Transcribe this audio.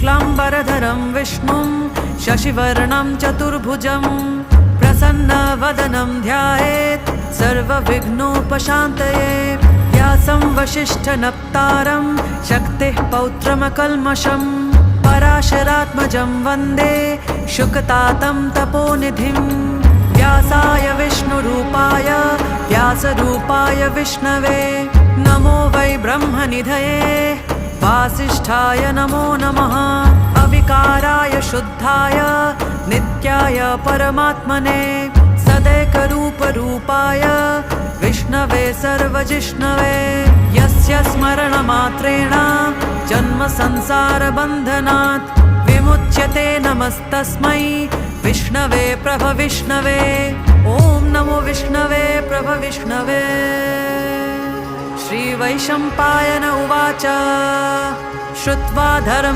शुक्लाम्बरधरं विष्णुं शशिवर्णं चतुर्भुजं प्रसन्नवदनं ध्यायेत् सर्वविघ्नोपशान्तये। व्यासं वसिष्ठनप्तारं शक्तिः पौत्रमकल्मषं पराशरात्मजं वन्दे शुकतातं तपोनिधिं। व्यासाय विष्णुरूपाय व्यासरूपाय विष्णवे नमो वै ब्रह्मनिधये वासिष्ठाय नमो नमः। अविकाराय शुद्धाय नित्याय परमात्मने सदैकरूपरूपाय विष्णवे सर्वजिष्णवे। यस्य स्मरणमात्रेण जन्मसंसारबन्धनात् विमुच्यते नमस्तस्मै विष्णवे प्रभविष्णवे। ॐ नमो विष्णवे प्रभविष्णवे। श्रीवैशम्पायन उवाच श्रुत्वा धर्म